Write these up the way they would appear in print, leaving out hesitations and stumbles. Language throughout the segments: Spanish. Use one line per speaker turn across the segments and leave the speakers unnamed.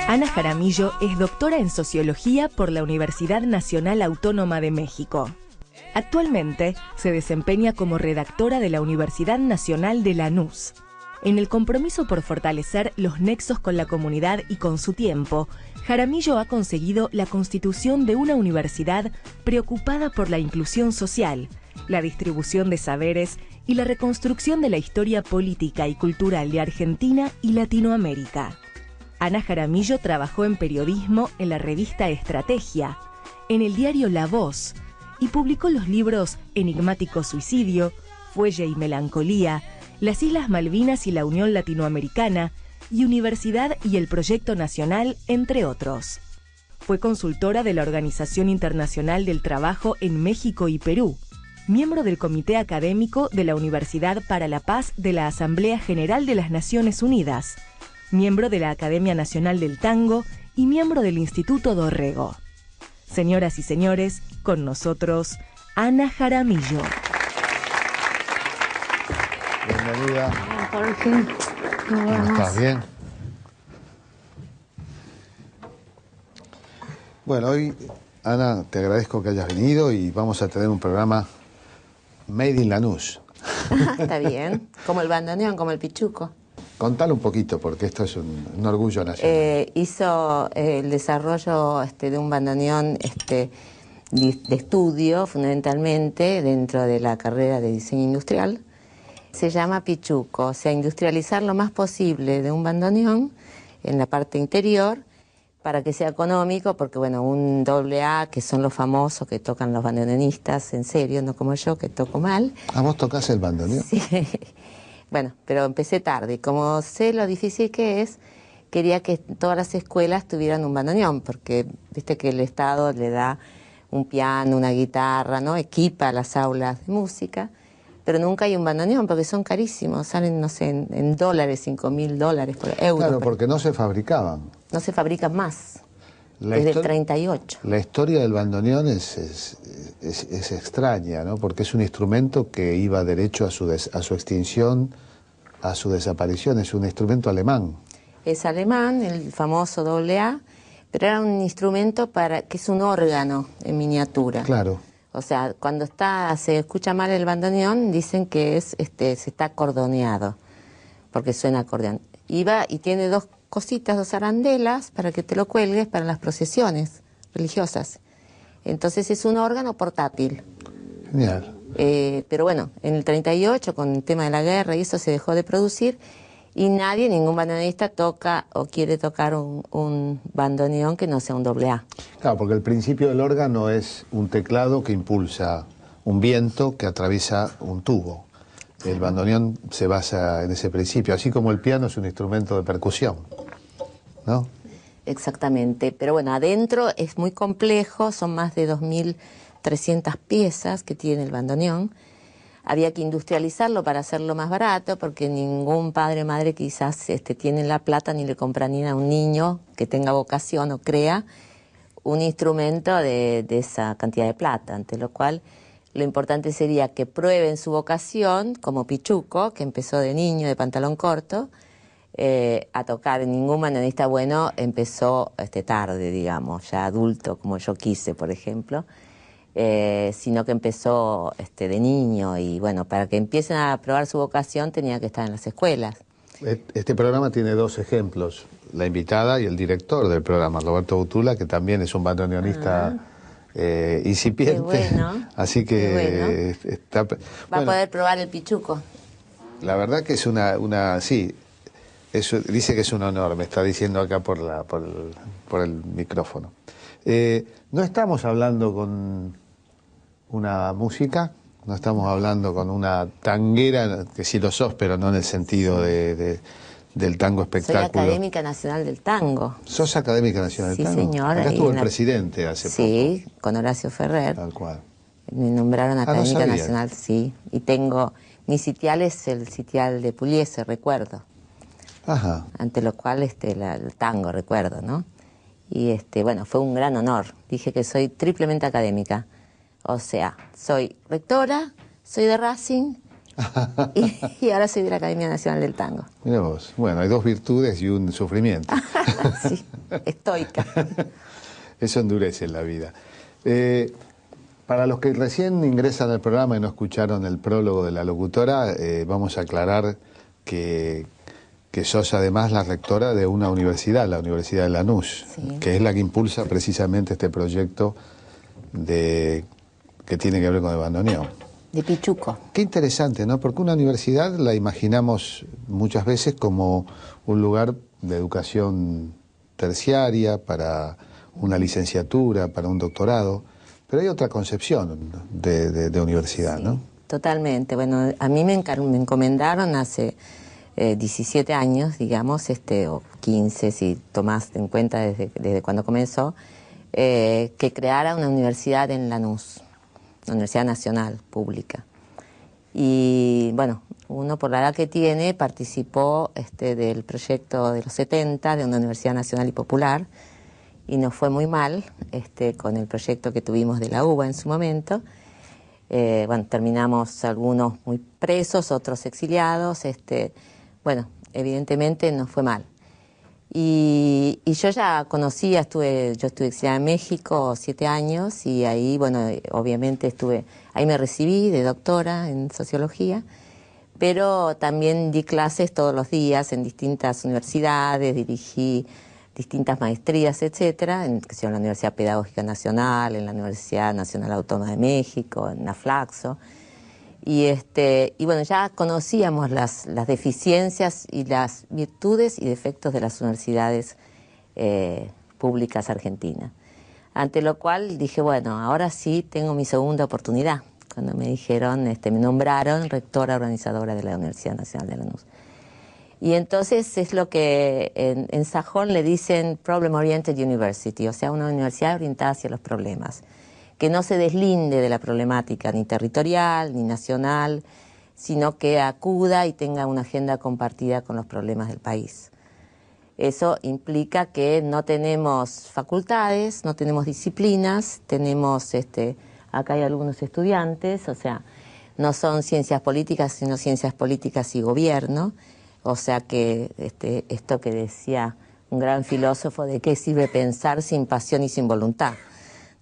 Ana Jaramillo es doctora en Sociología por la Universidad Nacional Autónoma de México. Actualmente se desempeña como redactora de la Universidad Nacional de Lanús. En el compromiso por fortalecer los nexos con la comunidad y con su tiempo, Jaramillo ha conseguido la constitución de una universidad preocupada por la inclusión social, la distribución de saberes y la reconstrucción de la historia política y cultural de Argentina y Latinoamérica. Ana Jaramillo trabajó en periodismo en la revista Estrategia, en el diario La Voz, y publicó los libros Enigmático Suicidio, Fuelle y Melancolía, Las Islas Malvinas y la Unión Latinoamericana, y Universidad y el Proyecto Nacional, entre otros. Fue consultora de la Organización Internacional del Trabajo en México y Perú, miembro del Comité Académico de la Universidad para la Paz de la Asamblea General de las Naciones Unidas, miembro de la Academia Nacional del Tango y miembro del Instituto Dorrego. Señoras y señores, con nosotros, Ana Jaramillo.
Bienvenida.
Hola, Jorge.
¿Cómo estás? ¿Bien? Bueno, hoy, Ana, te agradezco que hayas venido y vamos a tener un programa Made in Lanús.
Está bien. Como el bandoneón, como el pichuco.
Contale un poquito, porque esto es un orgullo nacional.
Hizo el desarrollo de un bandoneón de estudio, fundamentalmente, dentro de la carrera de diseño industrial. Se llama pichuco, o sea, industrializar lo más posible de un bandoneón en la parte interior para que sea económico, porque bueno, un AA, que son los famosos que tocan los bandoneonistas, en serio, no como yo, que toco mal.
¿Ah, vos tocás el bandoneón?
Sí. Bueno, pero empecé tarde y como sé lo difícil que es, quería que todas las escuelas tuvieran un bandoneón, porque viste que el Estado le da un piano, una guitarra, ¿no? Equipa las aulas de música, pero nunca hay un bandoneón porque son carísimos, salen, no sé, en dólares, $5.000 por euro.
Claro, porque no se fabricaban.
No se fabrican más, desde el 38.
La historia del bandoneón es extraña, ¿no? Porque es un instrumento que iba derecho a su extinción, a su desaparición. Es un instrumento alemán. Es
alemán, el famoso AA, pero era un instrumento que es un órgano en miniatura.
Claro.
O sea, cuando se escucha mal el bandoneón, dicen que se está acordoneado, porque suena acordeón. Y tiene dos cositas, dos arandelas, para que te lo cuelgues para las procesiones religiosas. Entonces es un órgano portátil.
Genial.
Pero bueno, en el 38, con el tema de la guerra y eso, se dejó de producir y ningún bandoneonista toca o quiere tocar un bandoneón que no sea un AA.
Claro, porque el principio del órgano es un teclado que impulsa un viento que atraviesa un tubo. El bandoneón se basa en ese principio, así como el piano es un instrumento de percusión, ¿no?
Exactamente, pero bueno, adentro es muy complejo, son más de 2.300 piezas que tiene el bandoneón. Había que industrializarlo para hacerlo más barato, porque ningún padre o madre quizás tiene la plata ni le compra ni a un niño que tenga vocación o crea un instrumento de esa cantidad de plata, ante lo cual lo importante sería que prueben su vocación, como Pichuco, que empezó de niño, de pantalón corto, a tocar. Ningún bandoneonista bueno empezó tarde, digamos, ya adulto, como yo quise, por ejemplo, sino que empezó de niño y bueno, para que empiecen a probar su vocación tenía que estar en las escuelas.
Este programa tiene dos ejemplos, la invitada y el director del programa, Roberto Butula, que también es un bandoneonista incipiente.
Qué bueno.
Así que
bueno.
Va
a poder probar el pichuco.
La verdad que es sí, eso, dice que es un honor, me está diciendo acá por el micrófono. No estamos hablando con una música, no estamos hablando con una tanguera, que sí lo sos, pero no en el sentido del tango espectáculo.
Soy académica nacional del tango.
¿Sos académica nacional del tango?
Sí, señor.
Acá estuvo el presidente hace poco.
Sí, con Horacio Ferrer.
Tal cual.
Me nombraron académica
no
nacional, sí. Y mi sitial es el sitial de Pugliese, recuerdo.
Ajá.
Ante lo cual el tango, recuerdo, ¿no? Y bueno, fue un gran honor. Dije que soy triplemente académica. O sea, soy rectora, soy de Racing y ahora soy de la Academia Nacional del Tango.
Mira vos, bueno, hay dos virtudes y un sufrimiento.
Sí, estoica.
Eso endurece en la vida. Para los que recién ingresan al programa y no escucharon el prólogo de la locutora, vamos a aclarar que sos además la rectora de una universidad, la Universidad de Lanús, sí, que es la que impulsa precisamente este proyecto que tiene que ver con el bandoneón.
De Pichuco.
Qué interesante, ¿no? Porque una universidad la imaginamos muchas veces como un lugar de educación terciaria, para una licenciatura, para un doctorado, pero hay otra concepción de universidad, sí, ¿no?
Totalmente. Bueno, a mí me encomendaron hace 17 años, digamos, o 15, si tomás en cuenta desde cuando comenzó, que creara una universidad en Lanús, una universidad nacional, pública. Y bueno, uno por la edad que tiene participó del proyecto de los 70 de una universidad nacional y popular, y nos fue muy mal con el proyecto que tuvimos de la UBA en su momento. Bueno, terminamos algunos muy presos, otros exiliados. Bueno, evidentemente nos fue mal. Y yo ya conocía, yo estuve exiliada en México 7 años, y ahí, bueno, obviamente ahí me recibí de doctora en sociología, pero también di clases todos los días en distintas universidades, dirigí distintas maestrías, etcétera, en la Universidad Pedagógica Nacional, en la Universidad Nacional Autónoma de México, en la Flaxo. Y bueno, ya conocíamos las deficiencias y las virtudes y defectos de las universidades públicas argentinas. Ante lo cual dije, bueno, ahora sí tengo mi segunda oportunidad. Cuando me dijeron, me nombraron rectora organizadora de la Universidad Nacional de Lanús. Y entonces es lo que en sajón le dicen Problem Oriented University, o sea, una universidad orientada hacia los problemas, que no se deslinde de la problemática ni territorial ni nacional, sino que acuda y tenga una agenda compartida con los problemas del país. Eso implica que no tenemos facultades, no tenemos disciplinas, tenemos, acá hay algunos estudiantes, o sea, no son ciencias políticas, sino ciencias políticas y gobierno, o sea que esto que decía un gran filósofo, ¿de qué sirve pensar sin pasión y sin voluntad?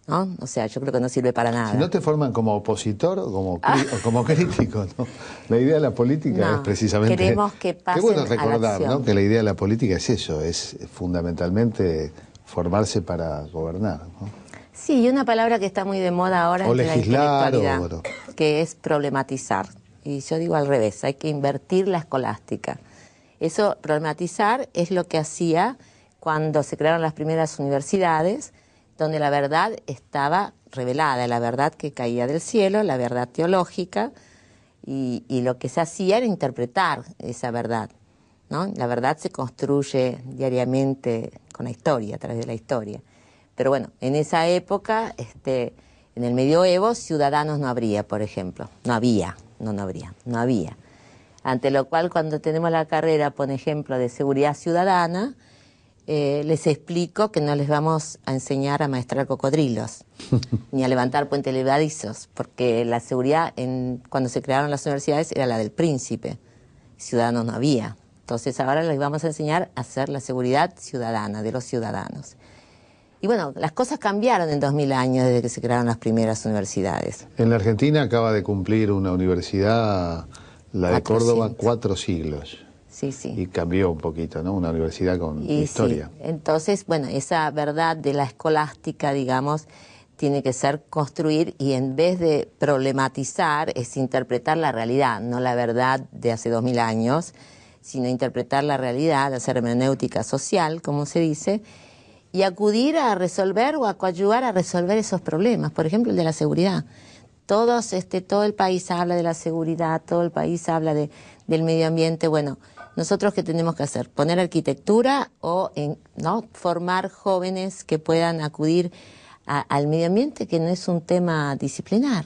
¿No? O sea, yo creo que no sirve para nada.
Si no te forman como opositor o como crítico, ¿no? La idea de la política es precisamente...
Queremos que pasen.
Qué bueno recordar, ¿no? Que la idea de la política es eso, es fundamentalmente formarse para gobernar, ¿no?
Sí, y una palabra que está muy de moda ahora
o
es
legislar,
la intelectualidad, que es problematizar. Y yo digo al revés, hay que invertir la escolástica. Eso, problematizar, es lo que hacía cuando se crearon las primeras universidades, donde la verdad estaba revelada, la verdad que caía del cielo, la verdad teológica, y lo que se hacía era interpretar esa verdad, ¿no? La verdad se construye diariamente con la historia, a través de la historia. Pero bueno, en esa época, en el medioevo, ciudadanos no habría, por ejemplo. No había. Ante lo cual, cuando tenemos la carrera, por ejemplo, de seguridad ciudadana, les explico que no les vamos a enseñar a maestrar cocodrilos, ni a levantar puentes levadizos, porque la seguridad, cuando se crearon las universidades, era la del príncipe. Ciudadanos no había. Entonces ahora les vamos a enseñar a hacer la seguridad ciudadana, de los ciudadanos. Y bueno, las cosas cambiaron en 2000 años desde que se crearon las primeras universidades.
En la Argentina acaba de cumplir una universidad, la de Córdoba, 4 siglos.
Sí, sí.
Y cambió un poquito, ¿no? Una universidad con historia.
Sí. Entonces, bueno, esa verdad de la escolástica, digamos, tiene que ser construir, y en vez de problematizar, es interpretar la realidad, no la verdad de hace 2000 años, sino interpretar la realidad, hacer hermenéutica social, como se dice, y acudir a resolver o a coadyuvar a resolver esos problemas. Por ejemplo, el de la seguridad. Todo el país habla de la seguridad, todo el país habla del medio ambiente. Bueno, ¿nosotros qué tenemos que hacer? ¿Poner arquitectura o no formar jóvenes que puedan acudir al medio ambiente, que no es un tema disciplinar?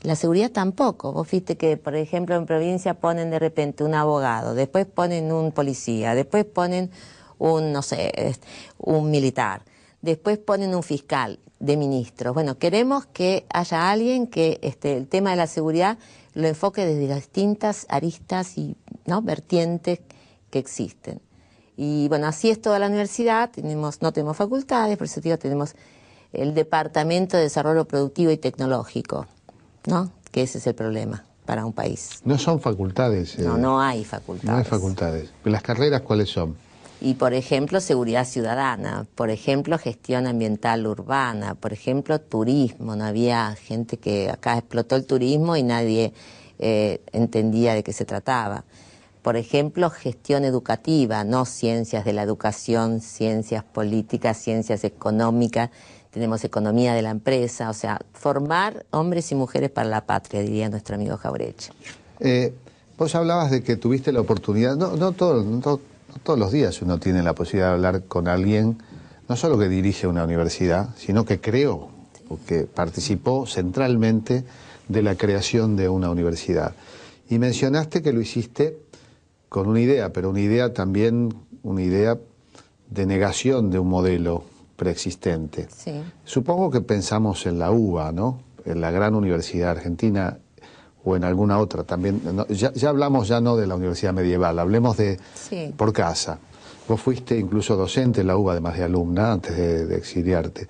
La seguridad tampoco. Vos viste que, por ejemplo, en provincia ponen de repente un abogado, después ponen un policía, después ponen un militar, después ponen un fiscal de ministros. Bueno, queremos que haya alguien que el tema de la seguridad lo enfoque desde las distintas aristas y, ¿no?, vertientes que existen. Y bueno, así es toda la universidad. No tenemos facultades, por eso digo, tenemos el Departamento de Desarrollo Productivo y Tecnológico, ¿no?, que ese es el problema para un país.
No son facultades.
No hay facultades.
No hay facultades. ¿Las carreras cuáles son?
Y, por ejemplo, seguridad ciudadana, por ejemplo, gestión ambiental urbana, por ejemplo, turismo. No había gente que acá explotó el turismo y nadie entendía de qué se trataba. Por ejemplo, gestión educativa, no ciencias de la educación, ciencias políticas, ciencias económicas. Tenemos economía de la empresa, o sea, formar hombres y mujeres para la patria, diría nuestro amigo Jauretche.
Vos hablabas de que tuviste la oportunidad, no todos los días uno tiene la posibilidad de hablar con alguien, no solo que dirige una universidad, sino que creó, o que participó centralmente de la creación de una universidad. Y mencionaste que lo hiciste con una idea, pero una idea también, una idea de negación de un modelo preexistente.
Sí.
Supongo que pensamos en la UBA, ¿no?, en la gran universidad argentina, o en alguna otra también. Ya hablamos ya no de la universidad medieval, hablemos de por casa. Vos fuiste incluso docente en la UBA, además de alumna, antes de exiliarte.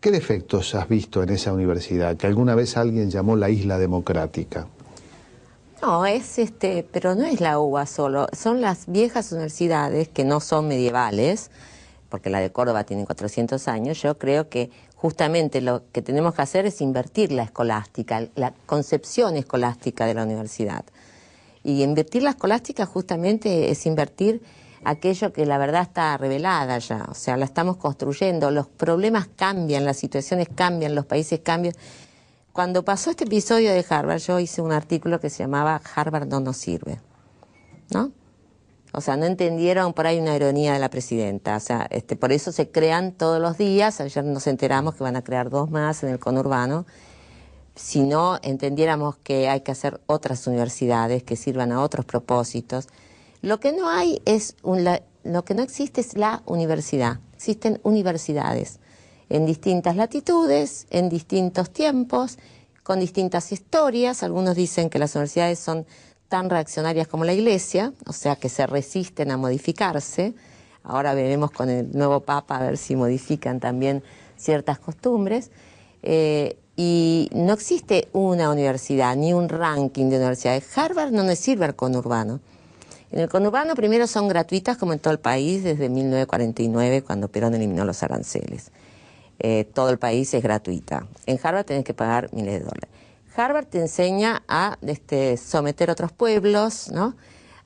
¿Qué defectos has visto en esa universidad que alguna vez alguien llamó la isla democrática?
No, pero no es la UBA solo, son las viejas universidades que no son medievales, porque la de Córdoba tiene 400 años. Yo creo que justamente lo que tenemos que hacer es invertir la escolástica, la concepción escolástica de la universidad. Y invertir la escolástica justamente es invertir aquello que la verdad está revelada ya, o sea, la estamos construyendo, los problemas cambian, las situaciones cambian, los países cambian. Cuando pasó este episodio de Harvard, yo hice un artículo que se llamaba Harvard no nos sirve, ¿no? O sea, no entendieron por ahí una ironía de la presidenta. O sea, por eso se crean todos los días. Ayer nos enteramos que van a crear 2 más en el conurbano. Si no entendiéramos que hay que hacer otras universidades que sirvan a otros propósitos. Lo que no hay es lo que no existe es la universidad. Existen universidades en distintas latitudes, en distintos tiempos, con distintas historias. Algunos dicen que las universidades son tan reaccionarias como la Iglesia, o sea que se resisten a modificarse. Ahora veremos con el nuevo Papa a ver si modifican también ciertas costumbres. Y no existe una universidad, ni un ranking de universidades. Harvard no nos sirve al conurbano. En el conurbano primero son gratuitas como en todo el país desde 1949, cuando Perón eliminó los aranceles. Todo el país es gratuita. En Harvard tenés que pagar miles de dólares. Harvard te enseña a someter a otros pueblos, ¿no?,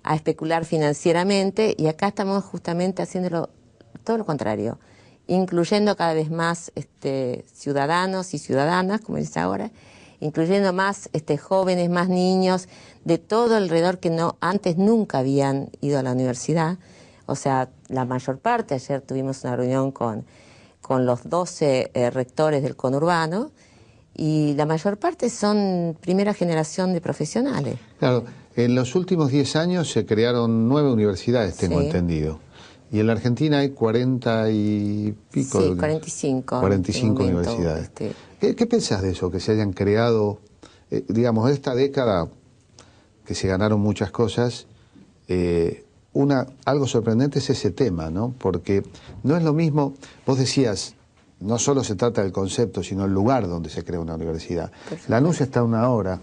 a especular financieramente, y acá estamos justamente haciéndolo todo lo contrario, incluyendo cada vez más ciudadanos y ciudadanas, como dice ahora, incluyendo más jóvenes, más niños, de todo alrededor que antes nunca habían ido a la universidad. O sea, la mayor parte, ayer tuvimos una reunión con los 12 rectores del conurbano, y la mayor parte son primera generación de profesionales.
Claro, en los últimos 10 años se crearon 9 universidades, tengo entendido. Y en la Argentina hay 40 y pico.
Sí, 45.
45 universidades. ¿Qué pensás de eso, que se hayan creado, digamos, esta década, que se ganaron muchas cosas? Algo sorprendente es ese tema, ¿no? Porque no es lo mismo, vos decías, no solo se trata del concepto, sino el lugar donde se crea una universidad. Lanús está a 1 hora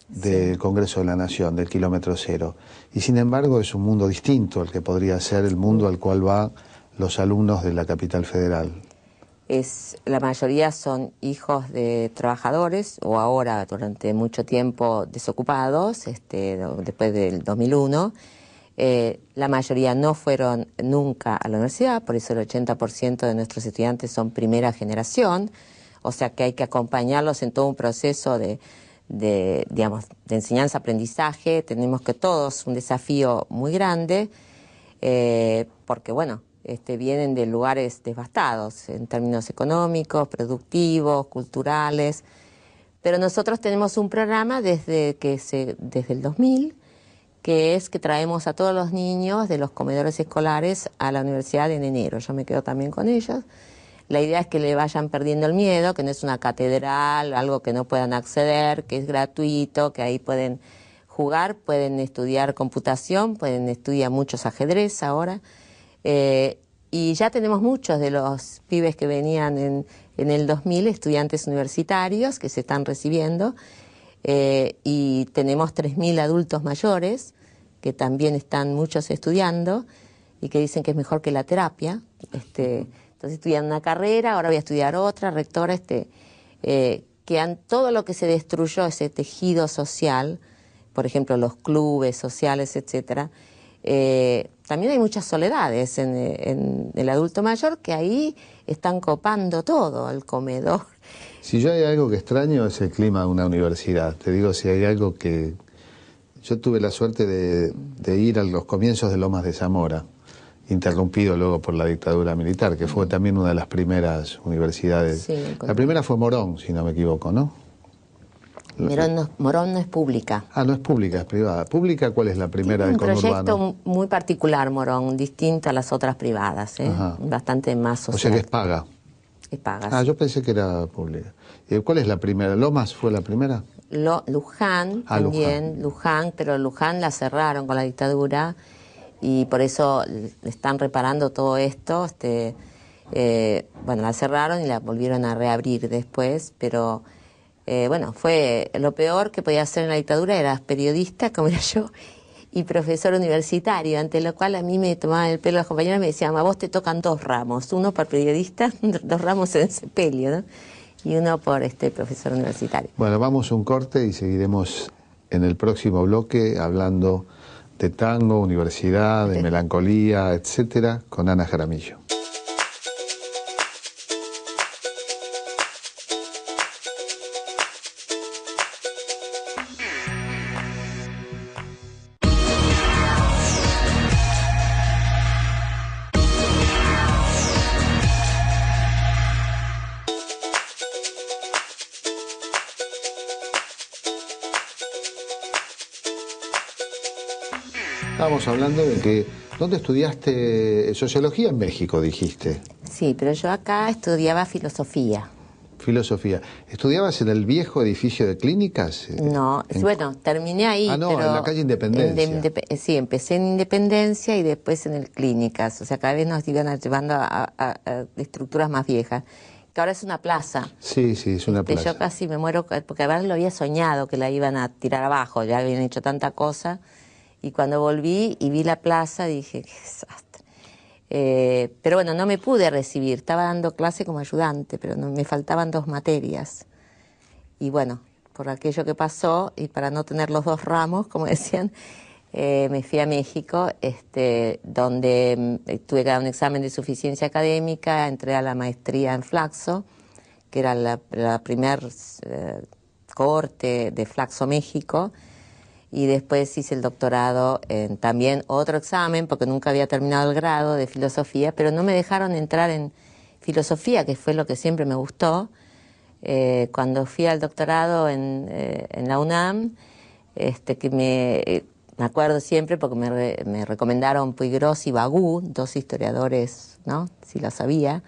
del Congreso de la Nación, del kilómetro cero. Y sin embargo es un mundo distinto al que podría ser el mundo al cual van los alumnos de la capital federal.
La mayoría son hijos de trabajadores, o ahora durante mucho tiempo desocupados, después del 2001. La mayoría no fueron nunca a la universidad, por eso el 80% de nuestros estudiantes son primera generación, o sea que hay que acompañarlos en todo un proceso de enseñanza-aprendizaje. Tenemos que todos un desafío muy grande, porque bueno, vienen de lugares devastados en términos económicos, productivos, culturales, pero nosotros tenemos un programa desde el 2000, que es que traemos a todos los niños de los comedores escolares a la universidad en enero. Yo me quedo también con ellos. La idea es que le vayan perdiendo el miedo, que no es una catedral, algo que no puedan acceder, que es gratuito, que ahí pueden jugar, pueden estudiar computación, pueden estudiar muchos ajedrez ahora. Y ya tenemos muchos de los pibes que venían en el 2000, estudiantes universitarios que se están recibiendo, y tenemos 3.000 adultos mayores que también están muchos estudiando y que dicen que es mejor que la terapia. Entonces estudian una carrera, ahora voy a estudiar otra, rectora, todo lo que se destruyó, ese tejido social, por ejemplo, los clubes sociales, etcétera. También hay muchas soledades en el adulto mayor que ahí están copando todo, el comedor.
Si yo hay algo que extraño es el clima de una universidad. Te digo, si hay algo que... Yo tuve la suerte de ir a los comienzos de Lomas de Zamora, interrumpido luego por la dictadura militar, que fue también una de las primeras universidades. Sí, la primera fue Morón, si no me equivoco, ¿no?
Morón no es pública.
Ah, no es pública, es privada. ¿Pública cuál es la primera del conurbano?
Un proyecto muy particular, Morón, distinto a las otras privadas, bastante más social.
O sea que es paga.
Es paga.
Ah, yo pensé que era pública. ¿Cuál es la primera? ¿Lomas fue la primera?
Luján también, Luján, pero Luján la cerraron con la dictadura y por eso están reparando todo esto. Bueno, la cerraron y la volvieron a reabrir después, pero... bueno, fue lo peor que podía hacer en la dictadura, eras periodista, como era yo, y profesor universitario, ante lo cual a mí me tomaban el pelo las compañeras y me decían, a vos te tocan 2 ramos, uno por periodista, 2 ramos en sepelio, ¿no? Y uno por profesor universitario.
Bueno, vamos a un corte y seguiremos en el próximo bloque hablando de tango, universidad, de melancolía, etcétera, con Ana Jaramillo. Estábamos hablando de que... ¿Dónde estudiaste sociología? En México, dijiste.
Sí, pero yo acá estudiaba filosofía.
Filosofía. ¿Estudiabas en el viejo edificio de clínicas?
No, bueno, terminé ahí.
Ah, no,
pero
en la calle Independencia.
Sí, empecé en Independencia y después en el Clínicas. O sea, cada vez nos iban llevando a estructuras más viejas. Que ahora es una plaza.
Sí, es una plaza.
Yo casi me muero, porque a ver, lo había soñado que la iban a tirar abajo, ya habían hecho tanta cosa. Y cuando volví y vi la plaza, dije, qué desastre. Pero bueno, no me pude recibir. Estaba dando clase como ayudante, pero me faltaban 2 materias. Y bueno, por aquello que pasó, y para no tener los 2 ramos, como decían, me fui a México, donde tuve que dar un examen de suficiencia académica, entré a la maestría en Flaxo, que era la primer cohorte de Flaxo México, y después hice el doctorado en también otro examen, porque nunca había terminado el grado de filosofía, pero no me dejaron entrar en filosofía, que fue lo que siempre me gustó. Cuando fui al doctorado en la UNAM, que me acuerdo siempre porque me recomendaron Puigros y Bagú, 2 historiadores, ¿no? Si lo sabía,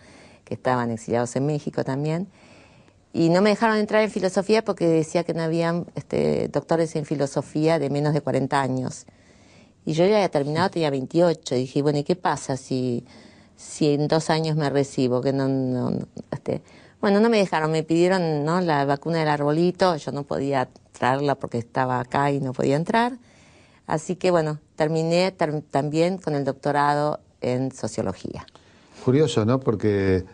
que estaban exiliados en México también. Y no me dejaron entrar en filosofía porque decía que no habían doctores en filosofía de menos de 40 años. Y yo ya había terminado, tenía 28. Y dije, bueno, ¿y qué pasa si en 2 años me recibo? Que bueno, no me dejaron, me pidieron, ¿no?, la vacuna del arbolito. Yo no podía traerla porque estaba acá y no podía entrar. Así que, bueno, terminé también con el doctorado en sociología.
Curioso, ¿no? Porque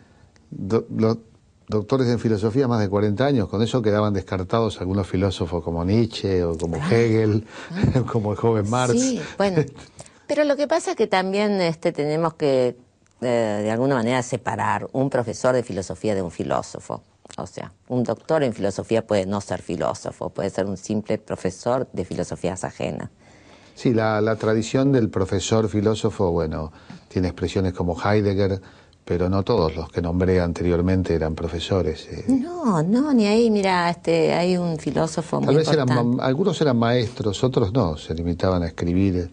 los doctores en filosofía más de 40 años, con eso quedaban descartados algunos filósofos como Nietzsche o como Hegel, como el joven Marx.
Sí, bueno, pero lo que pasa es que también tenemos que, de alguna manera, separar un profesor de filosofía de un filósofo. O sea, un doctor en filosofía puede no ser filósofo, puede ser un simple profesor de filosofías ajenas.
Sí, la tradición del profesor filósofo, bueno, tiene expresiones como Heidegger, pero no todos los que nombré anteriormente eran profesores.
No, ni ahí, mira, hay un filósofo muy importante.
Algunos eran maestros, otros no, se limitaban a escribir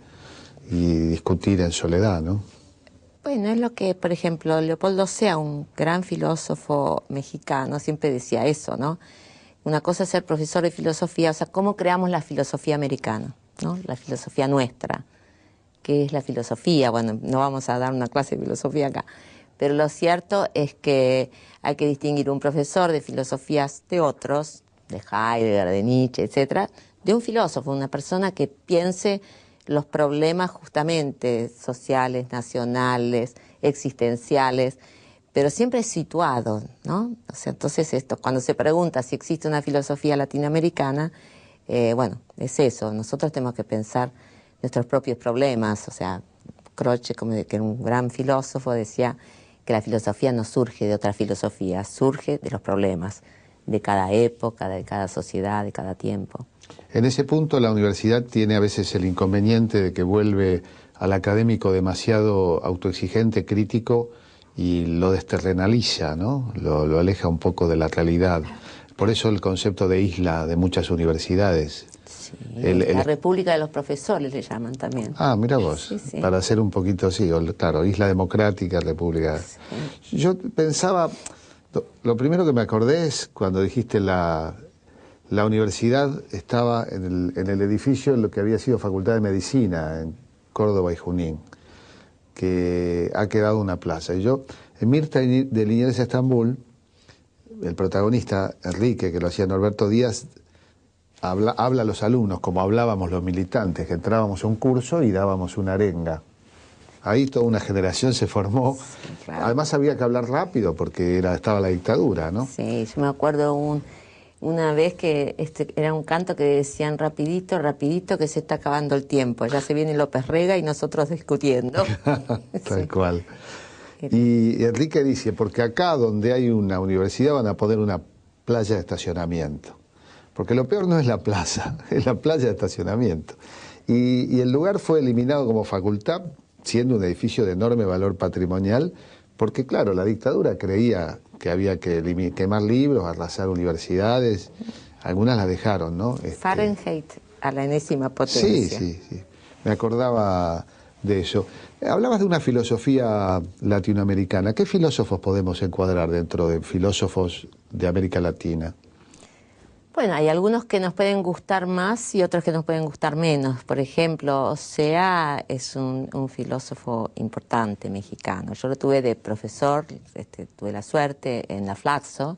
y discutir en soledad, ¿no?
Bueno, es lo que, por ejemplo, Leopoldo Sea, un gran filósofo mexicano, siempre decía eso, ¿no? Una cosa es ser profesor de filosofía, o sea, cómo creamos la filosofía americana, ¿no? La filosofía nuestra. ¿Qué es la filosofía? Bueno, no vamos a dar una clase de filosofía acá, pero lo cierto es que hay que distinguir un profesor de filosofías de otros, de Heidegger, de Nietzsche, etcétera, de un filósofo, una persona que piense los problemas justamente sociales, nacionales, existenciales, pero siempre situado, ¿no? O sea, entonces esto, cuando se pregunta si existe una filosofía latinoamericana, bueno, es eso, nosotros tenemos que pensar nuestros propios problemas, o sea, Croce, que era un gran filósofo, decía que la filosofía no surge de otra filosofía, surge de los problemas de cada época, de cada sociedad, de cada tiempo.
En ese punto la universidad tiene a veces el inconveniente de que vuelve al académico demasiado autoexigente, crítico, y lo desterrenaliza, ¿no? Lo aleja un poco de la realidad. Por eso el concepto de isla de muchas universidades.
Sí, la República de los Profesores le llaman también.
Ah, mira vos,
sí, sí.
Para hacer un poquito así, claro, isla democrática, república. Sí. Yo pensaba, lo primero que me acordé es cuando dijiste la universidad estaba en el edificio en lo que había sido Facultad de Medicina, en Córdoba y Junín, que ha quedado una plaza. Y yo, en Mirta de Liniers a Estambul, el protagonista, Enrique, que lo hacía Norberto Díaz, habla a los alumnos como hablábamos los militantes, que entrábamos a un curso y dábamos una arenga. Ahí toda una generación se formó. Sí, claro. Además había que hablar rápido porque estaba la dictadura, ¿no?
Sí, yo me acuerdo una vez que era un canto que decían rapidito, rapidito, que se está acabando el tiempo. Ya se viene López Rega y nosotros discutiendo.
Tal cual. Y Enrique dice, porque acá donde hay una universidad van a poner una playa de estacionamiento. Porque lo peor no es la plaza, es la playa de estacionamiento. Y el lugar fue eliminado como facultad, siendo un edificio de enorme valor patrimonial, porque claro, la dictadura creía que había que quemar libros, arrasar universidades, algunas las dejaron, ¿no?
Fahrenheit a la enésima potencia.
Sí, me acordaba de eso. Hablabas de una filosofía latinoamericana. ¿Qué filósofos podemos encuadrar dentro de filósofos de América Latina?
Bueno, hay algunos que nos pueden gustar más y otros que nos pueden gustar menos. Por ejemplo, Sea es un filósofo importante mexicano. Yo lo tuve de profesor, tuve la suerte en la Flaxo,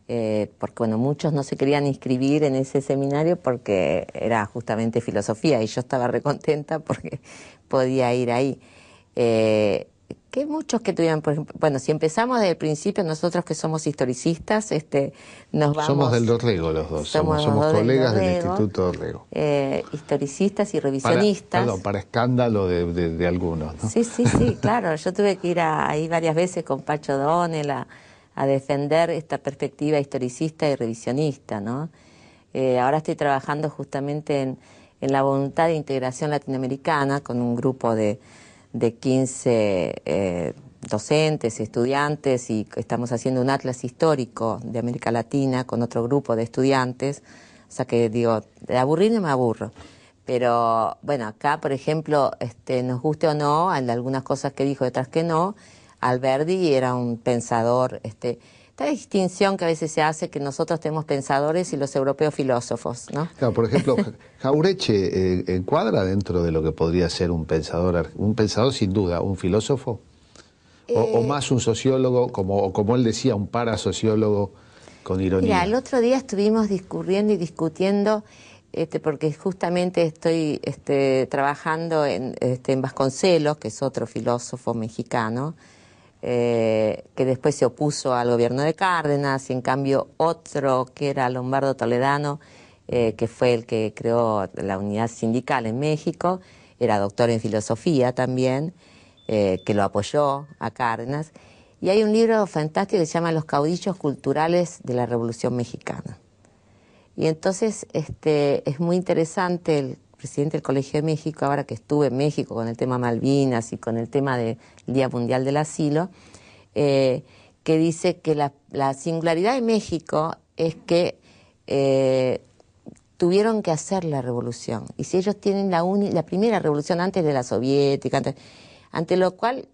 porque bueno, muchos no se querían inscribir en ese seminario porque era justamente filosofía y yo estaba recontenta porque podía ir ahí. Que muchos que tuvieran, por ejemplo, bueno, si empezamos desde el principio, nosotros que somos historicistas, nos vamos...
Somos del Dorrego los dos, somos colegas del Instituto Dorrego.
Historicistas y revisionistas.
Perdón, para escándalo de algunos, ¿no?
Sí, claro, yo tuve que ir ahí varias veces con Pacho Donel a defender esta perspectiva historicista y revisionista, ¿no? Ahora estoy trabajando justamente en la voluntad de integración latinoamericana con un grupo de 15 docentes, estudiantes, y estamos haciendo un atlas histórico de América Latina con otro grupo de estudiantes. O sea que digo, de aburrir no me aburro. Pero bueno, acá, por ejemplo, nos guste o no, hay algunas cosas que dijo, otras que no. Alberdi era un pensador, esta distinción que a veces se hace, que nosotros tenemos pensadores y los europeos filósofos, ¿no?
Claro, por ejemplo, Jauretche encuadra dentro de lo que podría ser un pensador sin duda, un filósofo, o más un sociólogo, como él decía, un parasociólogo con ironía.
Mira, el otro día estuvimos discurriendo y discutiendo, porque justamente estoy trabajando en Vasconcelos, que es otro filósofo mexicano, que después se opuso al gobierno de Cárdenas, y en cambio otro que era Lombardo Toledano, que fue el que creó la unidad sindical en México, era doctor en filosofía también, que lo apoyó a Cárdenas. Y hay un libro fantástico que se llama Los caudillos culturales de la Revolución Mexicana. Y entonces es muy interesante el presidente del Colegio de México, ahora que estuve en México con el tema Malvinas y con el tema del Día Mundial del Asilo, que dice que la singularidad de México es que tuvieron que hacer la revolución. Y si ellos tienen la primera revolución antes de la soviética, ante lo cual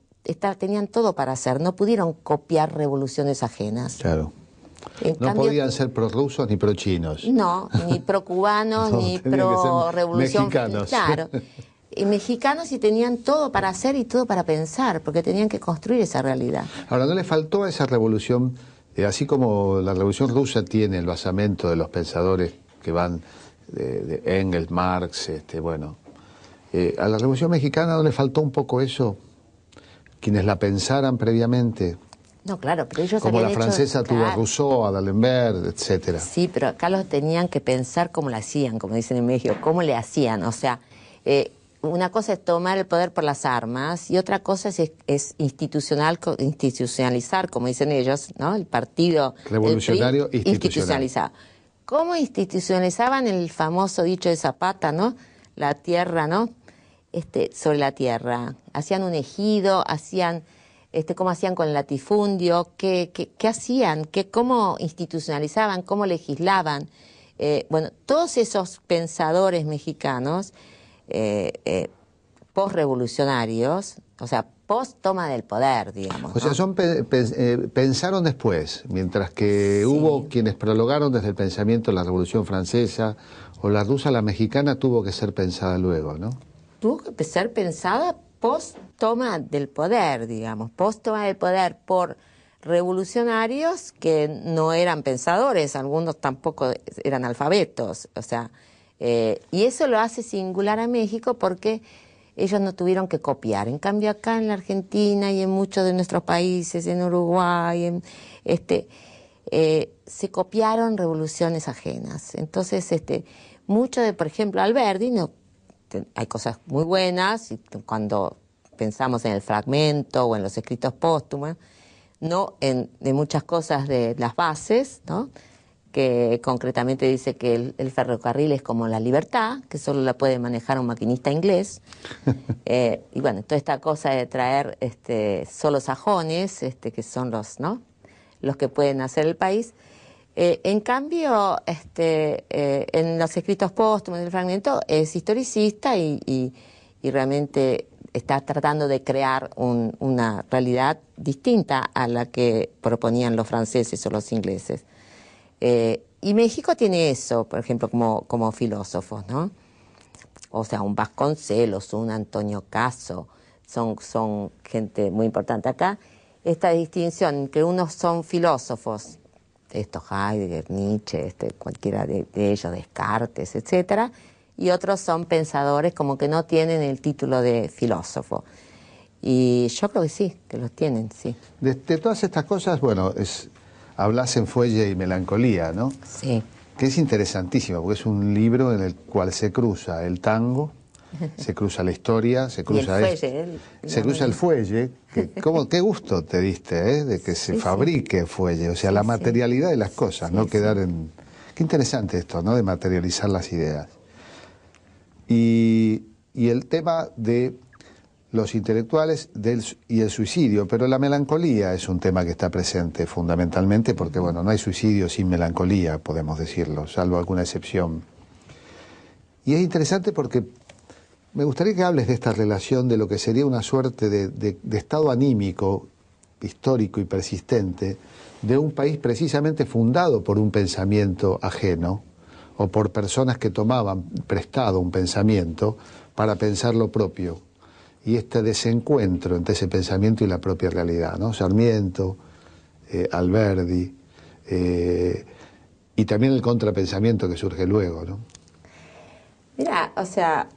tenían todo para hacer, no pudieron copiar revoluciones ajenas.
Claro.
En
No
cambio,
podían ser pro-rusos ni pro-chinos.
No, ni pro-cubanos,
No,
ni
tenían que ser
pro-revolución.
mexicanos.
Claro. Y mexicanos y tenían todo para hacer y todo para pensar, porque tenían que construir esa realidad.
Ahora, ¿no le faltó a esa revolución, así como la revolución rusa tiene el basamento de los pensadores que van de Engels, Marx, a la revolución mexicana no le faltó un poco eso? Quienes la pensaran previamente.
No, claro, pero ellos
Como la
habían
francesa tuvo a Rousseau, a D'Alembert, etcétera.
Sí, pero acá los tenían que pensar cómo lo hacían, como dicen en México, cómo le hacían. O sea, una cosa es tomar el poder por las armas y otra cosa es institucionalizar, como dicen ellos, ¿no? El partido
revolucionario
PRI, institucionalizado. ¿Cómo institucionalizaban el famoso dicho de Zapata, ¿no? La tierra, ¿no? Sobre la tierra. Hacían un ejido, hacían cómo hacían con el latifundio, qué hacían, cómo institucionalizaban, cómo legislaban. Bueno, todos esos pensadores mexicanos post-revolucionarios, o sea, post-toma del poder, digamos.
O sea, pensaron después, mientras que hubo quienes prologaron desde el pensamiento la Revolución Francesa, o la rusa, la mexicana tuvo que ser pensada luego, ¿no?
Tuvo que ser pensada post-toma del poder, digamos, post-toma del poder por revolucionarios que no eran pensadores, algunos tampoco eran alfabetos, o sea, y eso lo hace singular a México porque ellos no tuvieron que copiar. En cambio acá en la Argentina y en muchos de nuestros países, en Uruguay, se copiaron revoluciones ajenas. Entonces, mucho de, por ejemplo, Alberdi, hay cosas muy buenas, y cuando pensamos en el fragmento o en los escritos póstumos, no de muchas cosas de las bases, ¿no? Que concretamente dice que el ferrocarril es como la libertad, que solo la puede manejar un maquinista inglés. Y bueno, toda esta cosa de traer solo sajones, que son los que pueden hacer el país. En cambio, en los escritos póstumos del fragmento es historicista y realmente está tratando de crear una realidad distinta a la que proponían los franceses o los ingleses. Y México tiene eso, por ejemplo, como filósofos, ¿no? O sea, un Vasconcelos, un Antonio Caso, son gente muy importante acá. Esta distinción que unos son filósofos, Heidegger, Nietzsche, cualquiera de ellos, Descartes, etcétera, y otros son pensadores como que no tienen el título de filósofo. Y yo creo que sí, que los tienen, sí.
De todas estas cosas, bueno, hablas en Fuelle y Melancolía, ¿no?
Sí.
Que es interesantísimo, porque es un libro en el cual se cruza el tango, se cruza la historia, se cruza el fuelle. Qué gusto te diste, de que se fabrique fuelle, o sea, la materialidad de las cosas, no quedar en... Qué interesante esto, ¿no? De materializar las ideas. Y el tema de los intelectuales y el suicidio, pero la melancolía es un tema que está presente fundamentalmente porque, bueno, no hay suicidio sin melancolía, podemos decirlo, salvo alguna excepción. Y es interesante porque me gustaría que hables de esta relación de lo que sería una suerte de estado anímico, histórico y persistente, de un país precisamente fundado por un pensamiento ajeno, o por personas que tomaban prestado un pensamiento para pensar lo propio. Y este desencuentro entre ese pensamiento y la propia realidad, ¿no? Sarmiento, Alberdi, y también el contrapensamiento que surge luego, ¿no?
Mira, o sea,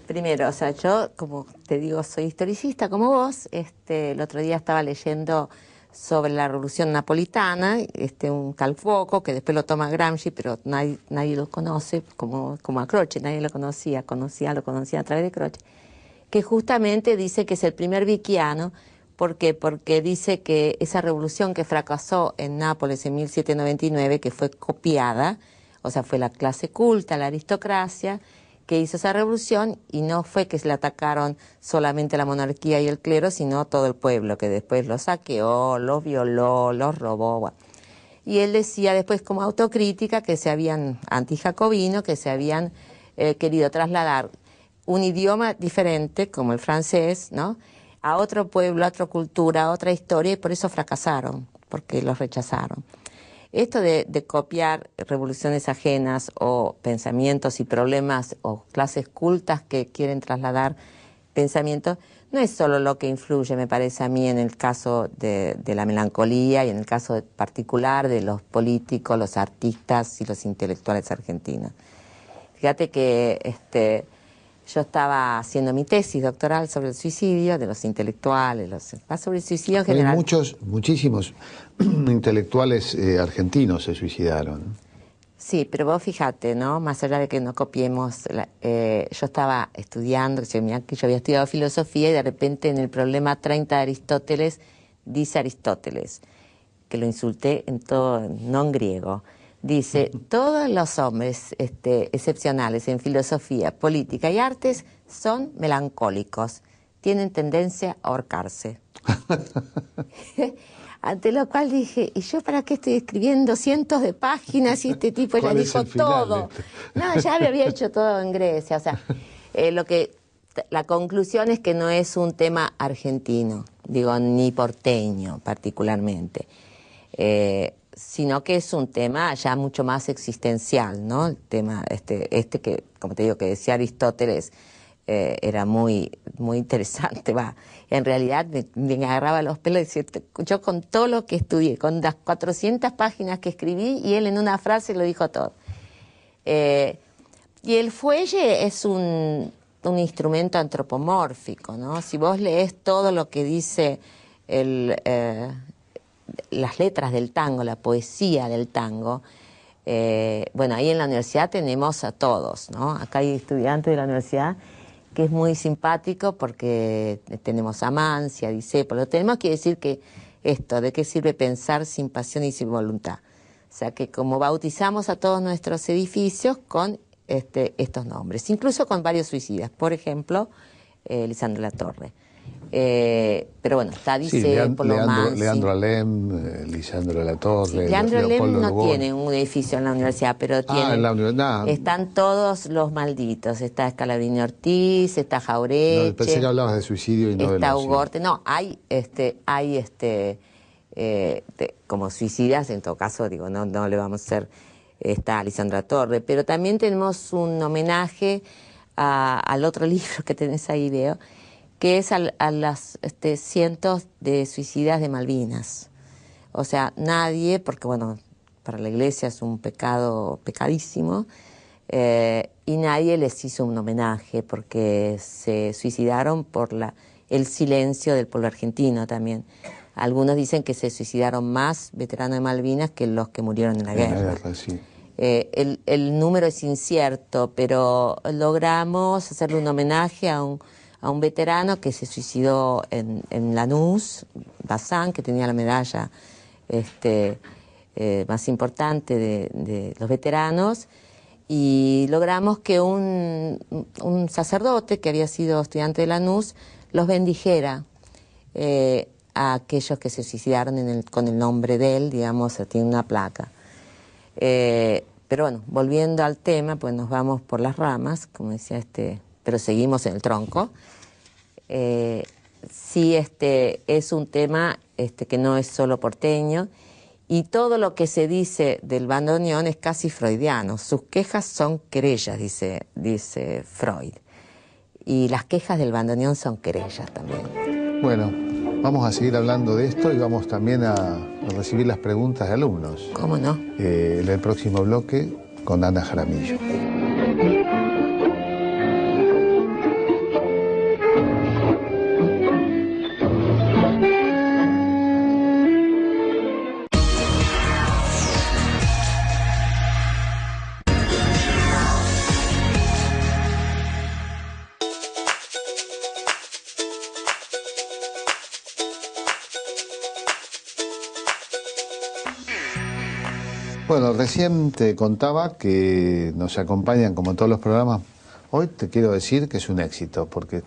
primero, o sea, yo, como te digo, soy historicista como vos. El otro día estaba leyendo sobre la Revolución Napolitana, un tal Foucault, que después lo toma Gramsci, pero nadie lo conoce, como a Croce, nadie lo conocía a través de Croce, que justamente dice que es el primer vicchiano. ¿Por qué? Porque dice que esa revolución que fracasó en Nápoles en 1799, que fue copiada, o sea, fue la clase culta, la aristocracia, que hizo esa revolución, y no fue que se le atacaron solamente la monarquía y el clero, sino todo el pueblo, que después los saqueó, los violó, los robó. Bueno. Y él decía después como autocrítica que se habían, antijacobino, que se habían querido trasladar un idioma diferente, como el francés, ¿no?, a otro pueblo, a otra cultura, a otra historia, y por eso fracasaron, porque los rechazaron. Esto de copiar revoluciones ajenas o pensamientos y problemas o clases cultas que quieren trasladar pensamientos, no es solo lo que influye, me parece a mí, en el caso de la melancolía y en el caso particular de los políticos, los artistas y los intelectuales argentinos. Fíjate que yo estaba haciendo mi tesis doctoral sobre el suicidio de los intelectuales, sobre el suicidio en general.
Muchísimos intelectuales argentinos se suicidaron.
Sí, pero vos fíjate, ¿no? Más allá de que no copiemos, yo estaba estudiando, que yo había estudiado filosofía y de repente en el problema 30 de Aristóteles, dice Aristóteles, que lo insulté en todo, no en griego, dice, todos los hombres excepcionales en filosofía, política y artes son melancólicos, tienen tendencia a ahorcarse. Ante lo cual dije, ¿y yo para qué estoy escribiendo cientos de páginas y este tipo ya dijo todo? No, ya lo había hecho todo en Grecia. O sea, la conclusión es que no es un tema argentino, digo, ni porteño particularmente, sino que es un tema ya mucho más existencial, ¿no? El tema que, como te digo, que decía Aristóteles, era muy interesante, va. En realidad me agarraba los pelos y decía, yo con todo lo que estudié, con las 400 páginas que escribí, y él en una frase lo dijo todo. Y el fuelle es un instrumento antropomórfico, ¿no? Si vos lees todo lo que dice las letras del tango, la poesía del tango, bueno, ahí en la universidad tenemos a todos, ¿no? Acá hay estudiantes de la universidad que es muy simpático porque tenemos a Mancia, a Discépolo. Tenemos que decir que esto, ¿de qué sirve pensar sin pasión y sin voluntad? O sea, que como bautizamos a todos nuestros edificios con estos nombres, incluso con varios suicidas. Por ejemplo, Lisandro Latorre. Pero bueno, está Discépolo,
Leandro Alem, Lisandro Latorre.
Leandro Alem no tiene un edificio en la universidad, pero están todos los malditos. Está Scalabrini Ortiz, está Jaureche.
No, pensé que hablabas de suicidio y no de
está Ugorte. No, hay como suicidas, en todo caso, digo, no le vamos a hacer, está Lisandro Latorre, pero también tenemos un homenaje al otro libro que tenés ahí, Leo, que es a las cientos de suicidas de Malvinas. O sea, nadie, porque bueno, para la Iglesia es un pecado, pecadísimo, y nadie les hizo un homenaje porque se suicidaron por el silencio del pueblo argentino también. Algunos dicen que se suicidaron más veteranos de Malvinas que los que murieron en la guerra.
Sí.
El número es incierto, pero logramos hacerle un homenaje a un veterano que se suicidó en Lanús, Bazán, que tenía la medalla más importante de los veteranos, y logramos que un sacerdote que había sido estudiante de Lanús los bendijera a aquellos que se suicidaron con el nombre de él, digamos, tiene una placa. Pero bueno, volviendo al tema, pues nos vamos por las ramas, como decía pero seguimos en el tronco. Sí, es un tema que no es solo porteño, y todo lo que se dice del bandoneón es casi freudiano. Sus quejas son querellas, dice Freud. Y las quejas del bandoneón son querellas también.
Bueno, vamos a seguir hablando de esto y vamos también a recibir las preguntas de alumnos.
¿Cómo no?
En el próximo bloque con Ana Jaramillo. Bueno, recién te contaba que nos acompañan como en todos los programas. Hoy te quiero decir que es un éxito, porque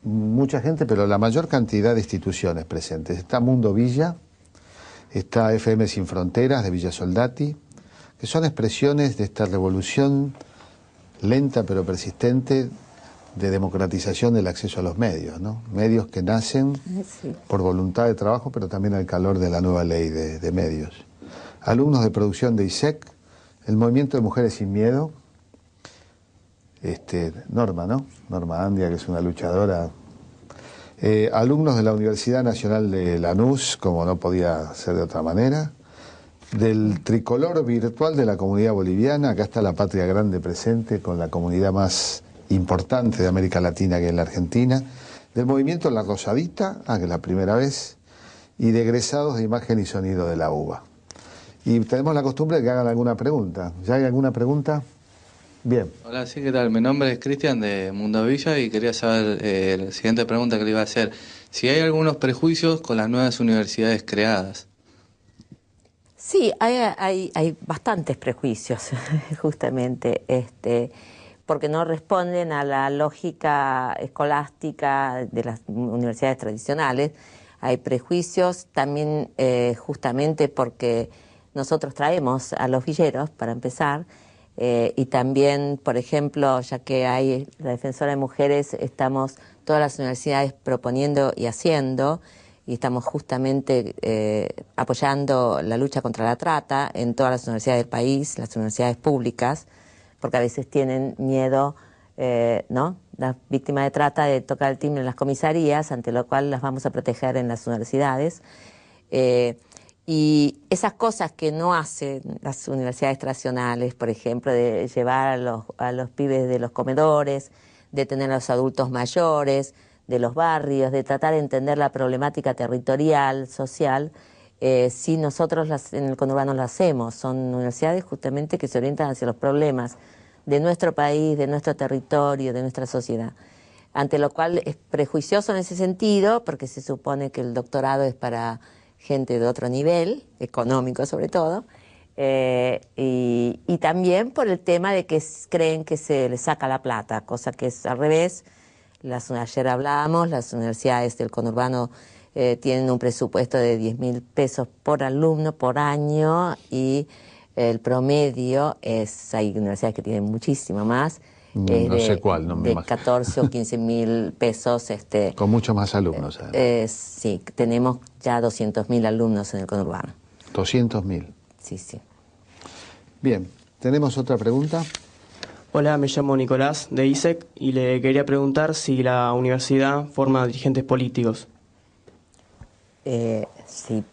mucha gente, pero la mayor cantidad de instituciones presentes. Está Mundo Villa, está FM Sin Fronteras de Villa Soldati, que son expresiones de esta revolución lenta pero persistente de democratización del acceso a los medios, ¿no? Medios que nacen
Sí.
por voluntad de trabajo, pero también al calor de la nueva ley de medios. Alumnos de producción de ISEC, el Movimiento de Mujeres Sin Miedo, Norma, ¿no? Norma Andia, que es una luchadora. Alumnos de la Universidad Nacional de Lanús, como no podía ser de otra manera. Del tricolor virtual de la comunidad boliviana, acá está la Patria Grande presente con la comunidad más importante de América Latina, que es la Argentina. Del movimiento La Rosadita, que es la primera vez, y de egresados de Imagen y Sonido de la UBA. Y tenemos la costumbre de que hagan alguna pregunta. ¿Ya hay alguna pregunta? Bien.
Hola, sí, ¿qué tal? Mi nombre es Cristian de Mundo Villa y quería saber la siguiente pregunta que le iba a hacer. Si hay algunos prejuicios con las nuevas universidades creadas.
Sí, hay bastantes prejuicios, justamente, porque no responden a la lógica escolástica de las universidades tradicionales. Hay prejuicios también justamente porque nosotros traemos a los villeros, para empezar, y también, por ejemplo, ya que hay la Defensora de Mujeres, estamos todas las universidades proponiendo y haciendo, y estamos justamente apoyando la lucha contra la trata en todas las universidades del país, las universidades públicas, porque a veces tienen miedo, ¿no?, las víctimas de trata, de tocar el timbre en las comisarías, ante lo cual las vamos a proteger en las universidades. Y esas cosas que no hacen las universidades tradicionales, por ejemplo, de llevar a los pibes de los comedores, de tener a los adultos mayores, de los barrios, de tratar de entender la problemática territorial, social, sí, nosotros en el conurbano lo hacemos. Son universidades justamente que se orientan hacia los problemas de nuestro país, de nuestro territorio, de nuestra sociedad. Ante lo cual es prejuicioso en ese sentido, porque se supone que el doctorado es para gente de otro nivel, económico sobre todo, y también por el tema de que creen que se les saca la plata, cosa que es al revés. Ayer hablábamos, las universidades del conurbano tienen un presupuesto de 10.000 pesos por alumno por año, y el promedio hay universidades que tienen muchísimo más,
No sé cuál, no me
de
imagino.
14 o 15.000 pesos.
Con muchos más alumnos.
Sí, tenemos ya 200.000 alumnos en el conurbano.
200.000.
Sí, sí.
Bien, ¿tenemos otra pregunta?
Hola, me llamo Nicolás de ISEC y le quería preguntar si la universidad forma dirigentes políticos.
Sí,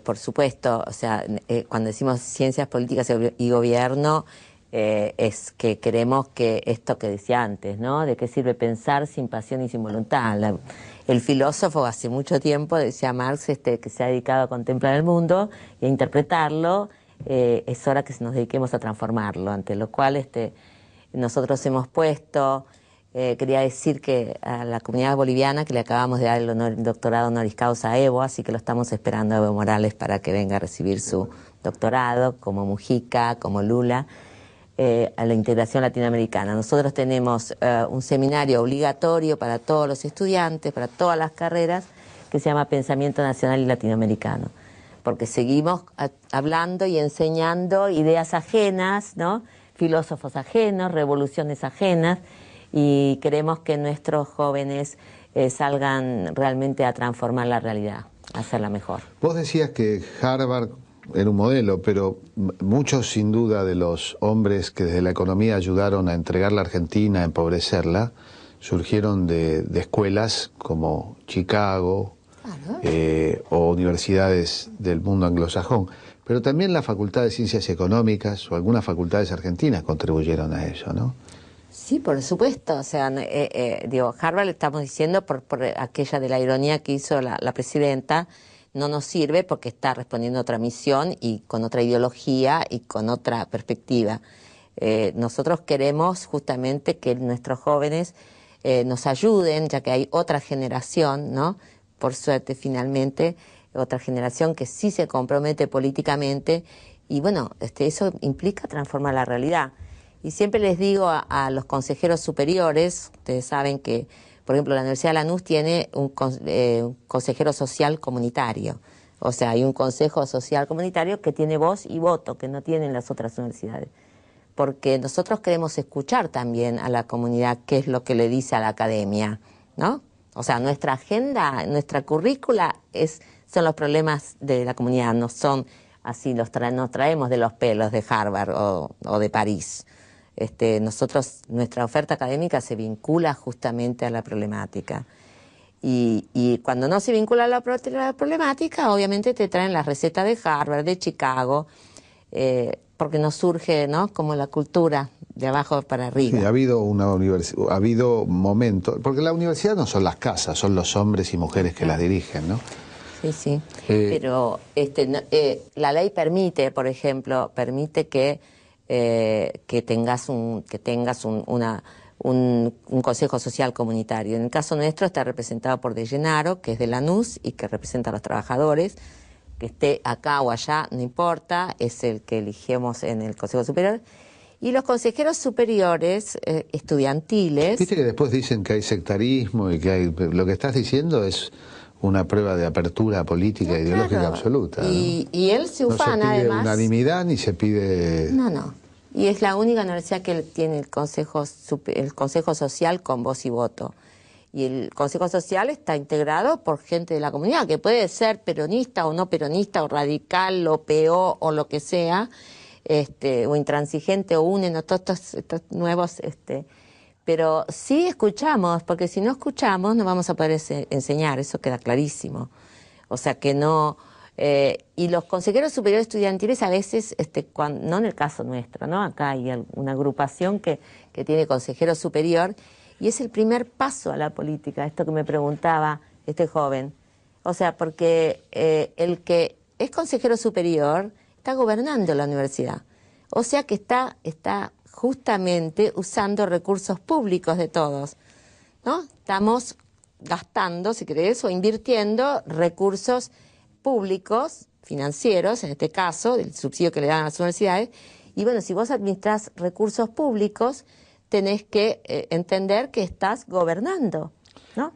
por supuesto. O sea, cuando decimos ciencias políticas y gobierno, es que queremos que esto que decía antes, ¿no? ¿De qué sirve pensar sin pasión y sin voluntad? El filósofo hace mucho tiempo, decía Marx, que se ha dedicado a contemplar el mundo y a interpretarlo. Es hora que nos dediquemos a transformarlo, ante lo cual nosotros hemos puesto, quería decir que a la comunidad boliviana, que le acabamos de dar el doctorado honoris causa a Evo, así que lo estamos esperando a Evo Morales para que venga a recibir su doctorado, como Mujica, como Lula, a la integración latinoamericana. Nosotros tenemos un seminario obligatorio para todos los estudiantes, para todas las carreras, que se llama Pensamiento Nacional y Latinoamericano, porque seguimos hablando y enseñando ideas ajenas, ¿no?, filósofos ajenos, revoluciones ajenas, y queremos que nuestros jóvenes salgan realmente a transformar la realidad, a hacerla mejor.
Vos decías que Harvard era un modelo, pero muchos sin duda de los hombres que desde la economía ayudaron a entregar la Argentina, a empobrecerla, surgieron de escuelas como Chicago, o universidades del mundo anglosajón. Pero también la Facultad de Ciencias Económicas o algunas facultades argentinas contribuyeron a eso, ¿no?
Sí, por supuesto. O sea, digo, Harvard, le estamos diciendo por aquella de la ironía que hizo la presidenta, no nos sirve porque está respondiendo a otra misión y con otra ideología y con otra perspectiva. Nosotros queremos justamente que nuestros jóvenes nos ayuden, ya que hay otra generación, ¿no?, por suerte finalmente, otra generación que sí se compromete políticamente, y bueno, eso implica transformar la realidad. Y siempre les digo a los consejeros superiores, ustedes saben que, por ejemplo, la Universidad de Lanús tiene un consejero social comunitario, o sea, hay un consejo social comunitario que tiene voz y voto, que no tienen las otras universidades. porque nosotros queremos escuchar también a la comunidad qué es lo que le dice a la academia, ¿no? O sea, nuestra agenda, nuestra currícula son los problemas de la comunidad, no son así, nos traemos de los pelos de Harvard o de París. Nuestra oferta académica se vincula justamente a la problemática. Y cuando no se vincula a la problemática, obviamente te traen las recetas de Harvard, de Chicago, porque nos surge, ¿no?, como la cultura de abajo para arriba.
Sí, ha habido momentos, porque la universidad no son las casas, son los hombres y mujeres que las dirigen, ¿no?
Sí, sí. Pero la ley permite, por ejemplo, que tengas un consejo social comunitario. En el caso nuestro está representado por De Gennaro, que es de Lanús y que representa a los trabajadores. Que esté acá o allá, no importa, es el que elegimos en el Consejo Superior. Y los consejeros superiores estudiantiles...
Viste que después dicen que hay sectarismo y que hay... Lo que estás diciendo es una prueba de apertura política e ideológica absoluta, ¿no?
Y él se ufana,
no se pide
además...
unanimidad ni se pide...
No. Y es la única universidad que tiene el Consejo Social con voz y voto. Y el Consejo Social está integrado por gente de la comunidad, que puede ser peronista o no peronista, o radical, o PO, o lo que sea, o intransigente, o UNEN, o todos estos nuevos... Pero sí escuchamos, porque si no escuchamos no vamos a poder enseñar, eso queda clarísimo. O sea que no... y los consejeros superiores estudiantiles a veces, no en el caso nuestro, ¿no? Acá hay una agrupación que tiene consejero superior, y es el primer paso a la política, esto que me preguntaba este joven. O sea, porque el que es consejero superior está gobernando la universidad. O sea que está justamente usando recursos públicos de todos, ¿no? Estamos gastando, si querés, o invirtiendo recursos públicos, financieros, en este caso, del subsidio que le dan a las universidades. Y bueno, si vos administrás recursos públicos, tenés que entender que estás gobernando, ¿no?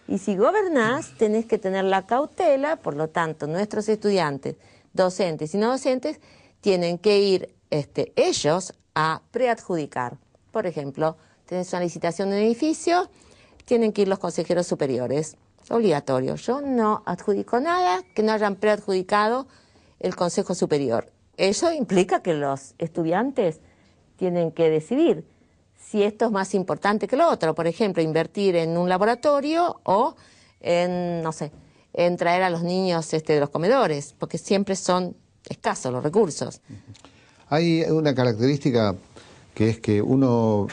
Y si gobernás, tenés que tener la cautela, por lo tanto, nuestros estudiantes, docentes y no docentes, tienen que ir ellos a preadjudicar. Por ejemplo, tenés una licitación de un edificio, tienen que ir los consejeros superiores, obligatorio. Yo no adjudico nada que no hayan preadjudicado el Consejo Superior. Eso implica que los estudiantes tienen que decidir si esto es más importante que lo otro. Por ejemplo, invertir en un laboratorio o en, no sé, en traer a los niños de los comedores, porque siempre son escasos los recursos.
Hay una característica que es que uno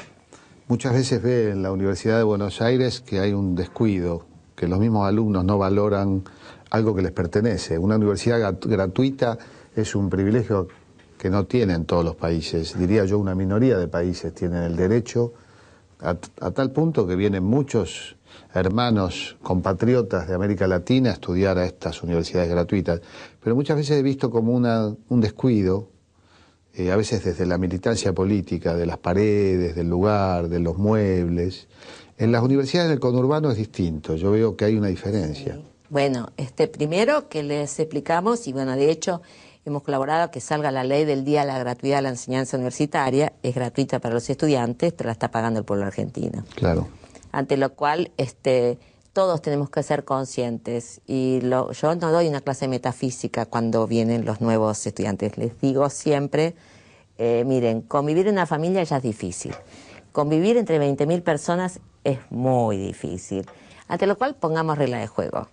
muchas veces ve en la Universidad de Buenos Aires que hay un descuido, que los mismos alumnos no valoran algo que les pertenece. Una universidad gratuita es un privilegio que no tienen todos los países. Diría yo, una minoría de países tienen el derecho, a tal punto que vienen muchos hermanos compatriotas de América Latina a estudiar a estas universidades gratuitas. Pero muchas veces he visto como un descuido, a veces desde la militancia política, de las paredes, del lugar, de los muebles. En las universidades del conurbano es distinto, yo veo que hay una diferencia.
Sí. Bueno, primero que les explicamos, y bueno, de hecho hemos colaborado a que salga la ley del día de la gratuidad de la enseñanza universitaria, es gratuita para los estudiantes, pero la está pagando el pueblo argentino.
Claro.
Ante lo cual, todos tenemos que ser conscientes, y yo no doy una clase de metafísica cuando vienen los nuevos estudiantes, les digo siempre, miren, convivir en una familia ya es difícil, convivir entre 20.000 personas es muy difícil, ante lo cual pongamos regla de juego.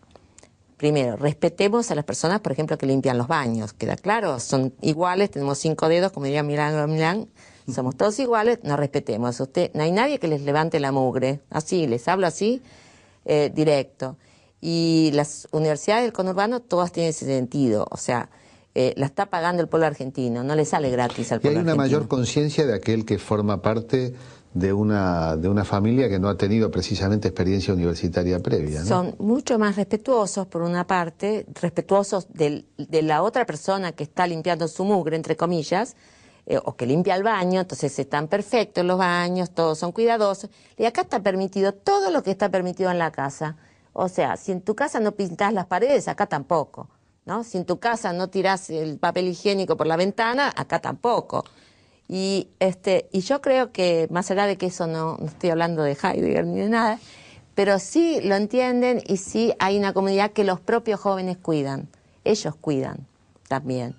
Primero, respetemos a las personas, por ejemplo, que limpian los baños, queda claro, son iguales, tenemos 5 dedos, como diría Milán, somos todos iguales, nos respetemos. No hay nadie que les levante la mugre, así, les hablo así, directo. Y las universidades del conurbano todas tienen ese sentido, o sea, la está pagando el pueblo argentino, no le sale gratis al pueblo argentino.
Y hay una mayor conciencia de aquel que forma parte de una familia que no ha tenido precisamente experiencia universitaria previa, ¿no?
Son mucho más respetuosos, por una parte, respetuosos de la otra persona que está limpiando su mugre, entre comillas, o que limpia el baño, entonces están perfectos los baños, todos son cuidadosos, y acá está permitido todo lo que está permitido en la casa. O sea, si en tu casa no pintás las paredes, acá tampoco, ¿no? Si en tu casa no tirás el papel higiénico por la ventana, acá tampoco. Y yo creo que, más allá de que eso no estoy hablando de Heidegger ni de nada, pero sí lo entienden y sí hay una comunidad que los propios jóvenes cuidan. Ellos cuidan también.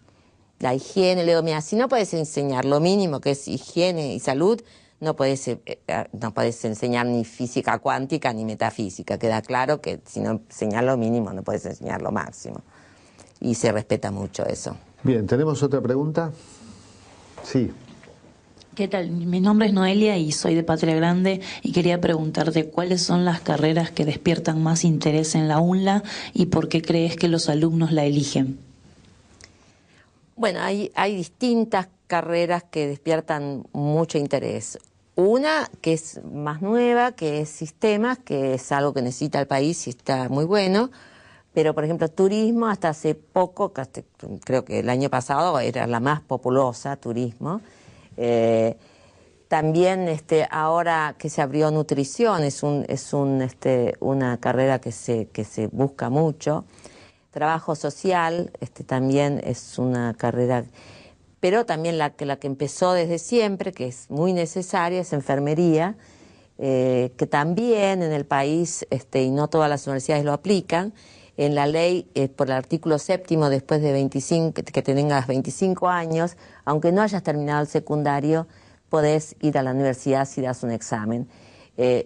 La higiene, le digo, mira, si no puedes enseñar lo mínimo que es higiene y salud, no puedes enseñar ni física cuántica ni metafísica. Queda claro que si no enseñas lo mínimo, no puedes enseñar lo máximo. Y se respeta mucho eso.
Bien, ¿tenemos otra pregunta? Sí.
¿Qué tal? Mi nombre es Noelia y soy de Patria Grande y quería preguntarte cuáles son las carreras que despiertan más interés en la UNLA y por qué crees que los alumnos la eligen.
Bueno, hay distintas carreras que despiertan mucho interés. Una que es más nueva, que es sistemas, que es algo que necesita el país y está muy bueno. Pero, por ejemplo, turismo, hasta hace poco, creo que el año pasado era la más populosa, turismo. También ahora que se abrió nutrición, es una carrera que se busca mucho. Trabajo social también es una carrera, pero también la que empezó desde siempre, que es muy necesaria, es enfermería, que también en el país, y no todas las universidades lo aplican. En la ley, por el artículo 7, después de 25, que tengas 25 años, aunque no hayas terminado el secundario, podés ir a la universidad si das un examen.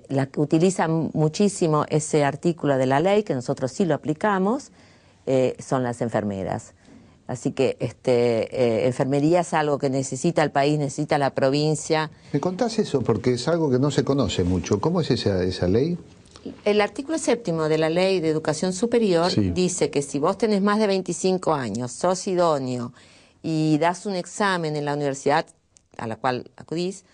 La que utilizan muchísimo ese artículo de la ley, que nosotros sí lo aplicamos, son las enfermeras. Así que enfermería es algo que necesita el país, necesita la provincia.
¿Me contás eso? Porque es algo que no se conoce mucho. ¿Cómo es esa ley?
El artículo 7 de la Ley de Educación Superior dice que si vos tenés más de 25 años, sos idóneo y das un examen en la universidad a la cual acudís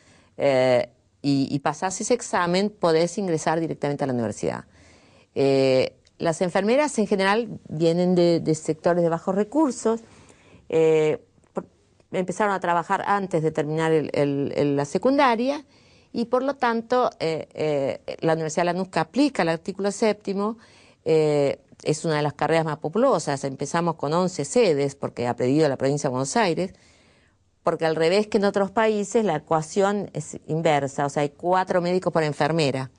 y pasás ese examen, podés ingresar directamente a la universidad. Las enfermeras en general vienen de sectores de bajos recursos, empezaron a trabajar antes de terminar la secundaria. Y por lo tanto, la Universidad de Lanús, que aplica el artículo 7, es una de las carreras más populosas. Empezamos con 11 sedes, porque ha pedido la provincia de Buenos Aires, porque al revés que en otros países, la ecuación es inversa, o sea, hay 4 médicos por enfermera.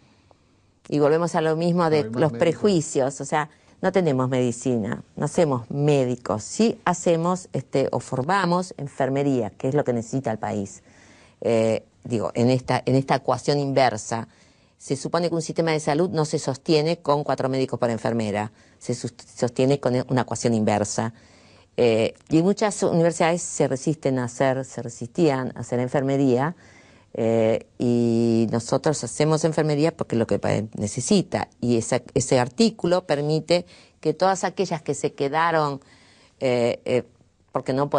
Y volvemos a lo mismo de los prejuicios, o sea, no tenemos medicina, no hacemos médicos, sí hacemos o formamos enfermería, que es lo que necesita el país. En esta ecuación inversa, se supone que un sistema de salud no se sostiene con 4 médicos por enfermera, se sostiene con una ecuación inversa. Y muchas universidades se resistían a hacer enfermería, y nosotros hacemos enfermería porque es lo que el país necesita. Y ese artículo permite que todas aquellas que se quedaron porque no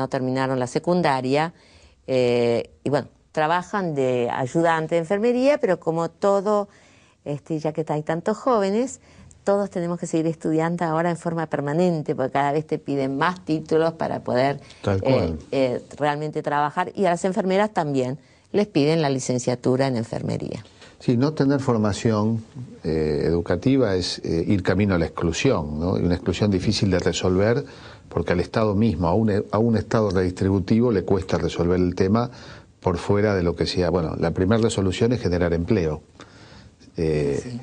terminaron la secundaria, y bueno, trabajan de ayudante de enfermería, pero como todo, ya que hay tantos jóvenes, todos tenemos que seguir estudiando ahora en forma permanente, porque cada vez te piden más títulos para poder realmente trabajar, y a las enfermeras también les piden la licenciatura en enfermería.
Sí, no tener formación educativa es ir camino a la exclusión, ¿no? Y una exclusión difícil de resolver, porque al Estado mismo, a un Estado redistributivo, le cuesta resolver el tema por fuera de lo que sea. Bueno, la primera resolución es generar empleo. Sí.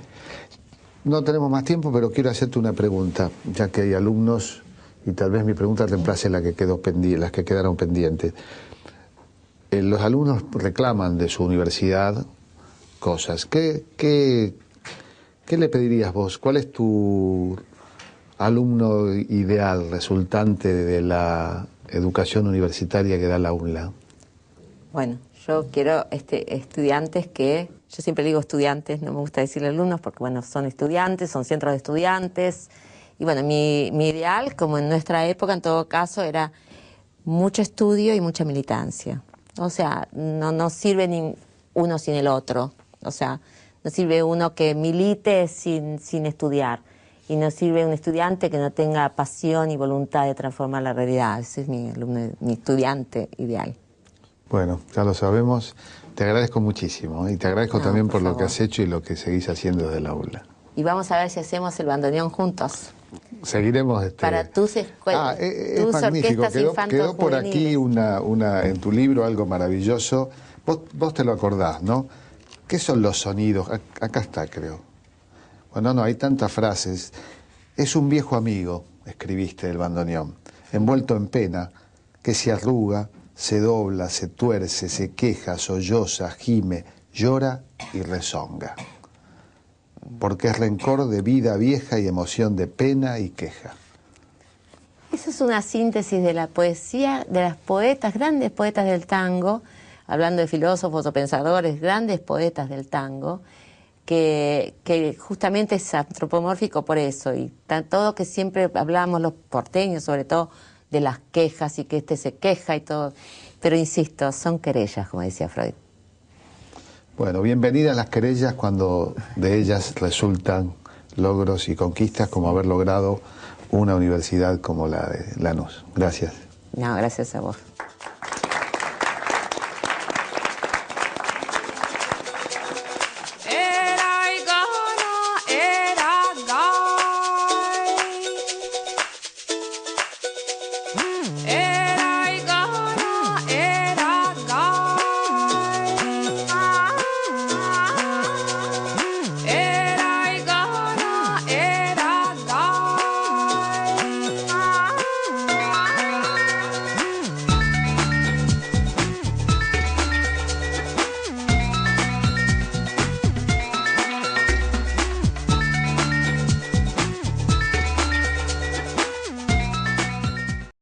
No tenemos más tiempo, pero quiero hacerte una pregunta, ya que hay alumnos, y tal vez mi pregunta reemplace las que quedaron pendientes. Los alumnos reclaman de su universidad cosas. ¿Qué le pedirías vos? ¿Cuál es tu alumno ideal, resultante de la educación universitaria que da la UNLA?
Bueno, yo quiero estudiantes yo siempre digo estudiantes, no me gusta decirle alumnos porque bueno, son estudiantes, son centros de estudiantes. Y bueno, mi ideal, como en nuestra época en todo caso, era mucho estudio y mucha militancia. O sea, no sirve ni uno sin el otro. O sea, no sirve uno que milite sin estudiar. Y no sirve un estudiante que no tenga pasión y voluntad de transformar la realidad. Ese es mi estudiante ideal.
Bueno, ya lo sabemos. Te agradezco muchísimo. Y te agradezco también por lo que has hecho y lo que seguís haciendo desde la UNLA.
Y vamos a ver si hacemos el bandoneón juntos.
seguiremos.
Para tus escuelas,
es
tus
magnífico.
orquestas
Quedó por aquí en tu libro algo maravilloso. Vos te lo acordás, ¿no? ¿Qué son los sonidos? Acá está, creo. Bueno, no, hay tantas frases. Es un viejo amigo, escribiste del bandoneón, envuelto en pena, que se arruga, se dobla, se tuerce, se queja, solloza, gime, llora y rezonga. Porque es rencor de vida vieja y emoción de pena y queja.
Esa es una síntesis de la poesía, de las poetas, grandes poetas del tango, hablando de filósofos o pensadores, grandes poetas del tango, que justamente es antropomórfico por eso, y todo que siempre hablamos los porteños, sobre todo, de las quejas y que este se queja y todo, pero insisto, son querellas, como decía Freud.
Bueno, bienvenidas las querellas cuando de ellas resultan logros y conquistas como haber logrado una universidad como la de Lanús. Gracias.
No, gracias a vos.